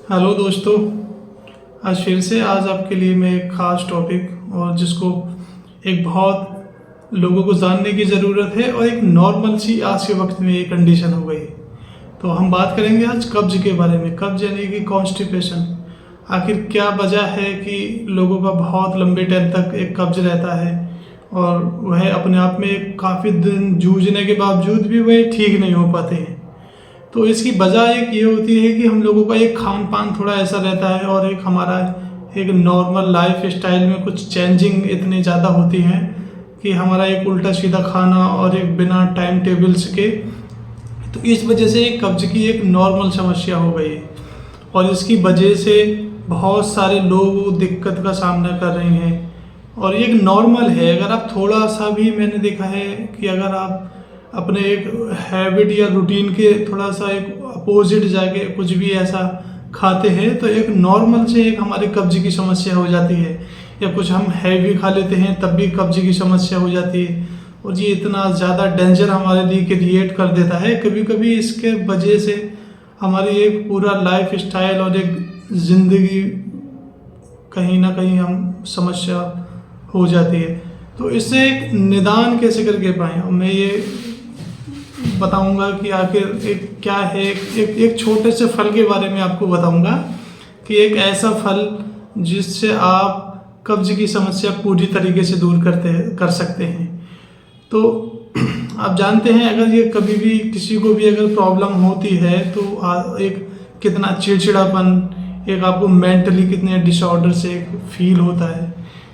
Hello दोस्तों, आज फिर से आज आपके लिए मैं एक ख़ास टॉपिक और जिसको एक बहुत लोगों को जानने की ज़रूरत है और एक नॉर्मल सी आज के वक्त में ये कंडीशन हो गई। तो हम बात करेंगे आज कब्ज़ के बारे में। कब्ज़ यानी कि कॉन्स्टिपेशन। आखिर क्या वजह है कि लोगों का बहुत लंबे टाइम तक एक कब्ज़ रहता है और वह अपने आप में काफ़ी दिन जूझने के बावजूद भी वह ठीक नहीं हो पाते हैं। तो इसकी वजह एक ये होती है कि हम लोगों का एक खान पान थोड़ा ऐसा रहता है और एक हमारा एक नॉर्मल लाइफ स्टाइल में कुछ चेंजिंग इतनी ज़्यादा होती हैं कि हमारा एक उल्टा सीधा खाना और एक बिना टाइम टेबल्स के, तो इस वजह से एक कब्ज़ की एक नॉर्मल समस्या हो गई है और इसकी वजह से बहुत सारे लोग दिक्कत का सामना कर रहे हैं। और ये एक नॉर्मल है। अगर आप थोड़ा सा भी, मैंने देखा है कि अगर आप अपने एक हैबिट या रूटीन के थोड़ा सा एक अपोजिट जाके कुछ भी ऐसा खाते हैं तो एक नॉर्मल से एक हमारे कब्ज़ की समस्या हो जाती है, या कुछ हम हैवी खा लेते हैं तब भी कब्ज़ की समस्या हो जाती है। और ये इतना ज़्यादा डेंजर हमारे लिए क्रिएट कर देता है। कभी कभी इसके वजह से हमारी एक पूरा लाइफ स्टाइल और एक ज़िंदगी कहीं ना कहीं हम समस्या हो जाती है। तो इससे एक निदान कैसे करके पाएँ, और मैं ये बताऊंगा कि आखिर एक क्या है। एक छोटे से फल के बारे में आपको बताऊंगा कि एक ऐसा फल जिससे आप कब्ज की समस्या पूरी तरीके से दूर कर सकते हैं। तो आप जानते हैं, अगर ये कभी भी किसी को भी अगर प्रॉब्लम होती है तो एक कितना चिड़चिड़ापन, एक आपको मेंटली कितने डिसऑर्डर से एक फील होता है,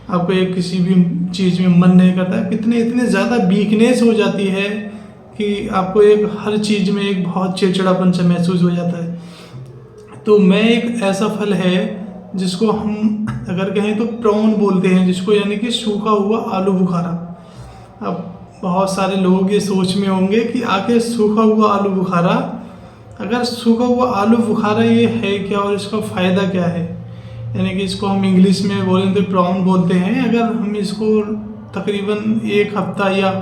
आपको एक किसी भी चीज़ में मन नहीं करता, कितने इतने ज़्यादा वीकनेस हो जाती है कि आपको एक हर चीज़ में एक बहुत चिड़चिड़ापन से महसूस हो जाता है। तो मैं एक ऐसा फल है जिसको हम अगर कहें तो प्रॉन बोलते हैं, जिसको यानी कि सूखा हुआ आलू बुखारा। अब बहुत सारे लोग ये सोच में होंगे कि आखिर सूखा हुआ आलू बुखारा, अगर सूखा हुआ आलू बुखारा ये है क्या और इसका फ़ायदा क्या है। यानी कि इसको हम इंग्लिश में बोलें तो प्रॉन बोलते हैं। अगर हम इसको तकरीबन एक हफ्ता या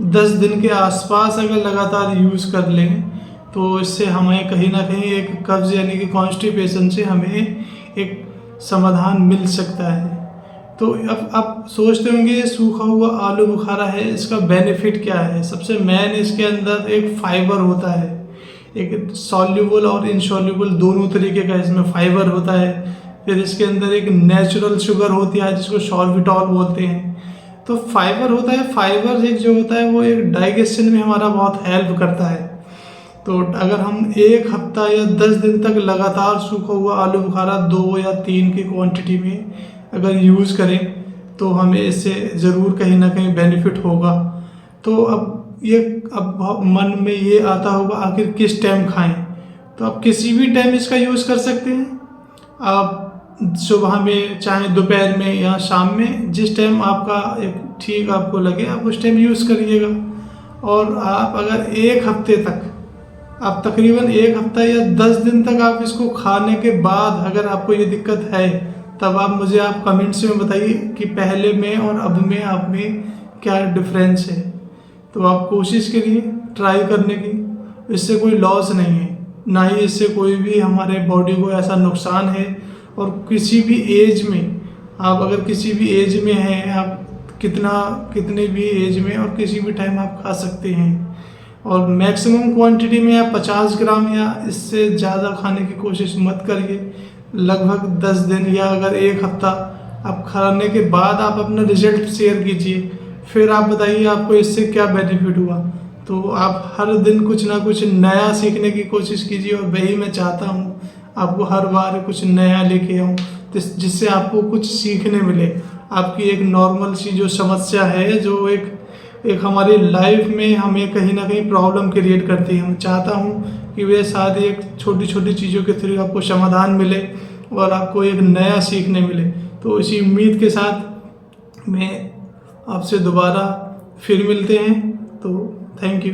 10 दिन के आसपास अगर लगातार यूज़ कर लें तो इससे हमें कहीं ना कहीं एक कब्ज़ यानी कि कॉन्स्टिपेशन से हमें एक समाधान मिल सकता है। तो अब आप सोचते होंगे ये सूखा हुआ आलू बुखारा है, इसका बेनिफिट क्या है। सबसे मेन इसके अंदर एक फाइबर होता है, एक सॉल्युबल और इनसॉल्युबल दोनों तरीके का इसमें फाइबर होता है। फिर इसके अंदर एक नेचुरल शुगर होती है जिसको सॉर्बिटॉल बोलते हैं। तो फाइबर होता है, फाइबर एक जो होता है वो एक डाइजेशन में हमारा बहुत हेल्प करता है। तो अगर हम एक हफ्ता या 10 दिन तक लगातार सूखा हुआ आलू बुखारा 2 या 3 की क्वांटिटी में अगर यूज़ करें तो हमें इससे ज़रूर कहीं ना कहीं बेनिफिट होगा। तो अब मन में ये आता होगा आखिर किस टाइम खाएं। तो आप किसी भी टाइम इसका यूज़ कर सकते हैं। आप सुबह में, चाहे दोपहर में या शाम में, जिस टाइम आपका एक ठीक आपको लगे आप उस टाइम यूज़ करिएगा। और आप अगर एक हफ्ते तक, आप तकरीबन एक हफ्ता या 10 दिन तक आप इसको खाने के बाद अगर आपको ये दिक्कत है तब आप कमेंट्स में बताइए कि पहले में और अब में आप में क्या डिफरेंस है। तो आप कोशिश करिए ट्राई करने की। इससे कोई लॉस नहीं है, ना ही इससे कोई भी हमारे बॉडी को ऐसा नुकसान है। और किसी भी एज में, आप अगर किसी भी एज में हैं, आप कितने भी एज में और किसी भी टाइम आप खा सकते हैं। और मैक्सिमम क्वांटिटी में आप 50 ग्राम या इससे ज़्यादा खाने की कोशिश मत करिए। लगभग 10 दिन या अगर एक हफ्ता आप खाने के बाद आप अपना रिजल्ट शेयर कीजिए, फिर आप बताइए आपको इससे क्या बेनिफिट हुआ। तो आप हर दिन कुछ ना कुछ नया सीखने की कोशिश कीजिए, और वही मैं चाहता हूँ आपको हर बार कुछ नया लेके आऊँ जिससे आपको कुछ सीखने मिले। आपकी एक नॉर्मल सी जो समस्या है, जो एक हमारी लाइफ में हमें कहीं ना कहीं प्रॉब्लम क्रिएट करती है, मैं चाहता हूँ कि वे सारी एक छोटी छोटी चीज़ों के थ्रू आपको समाधान मिले और आपको एक नया सीखने मिले। तो इसी उम्मीद के साथ मैं आपसे दोबारा फिर मिलते हैं। तो थैंक यू।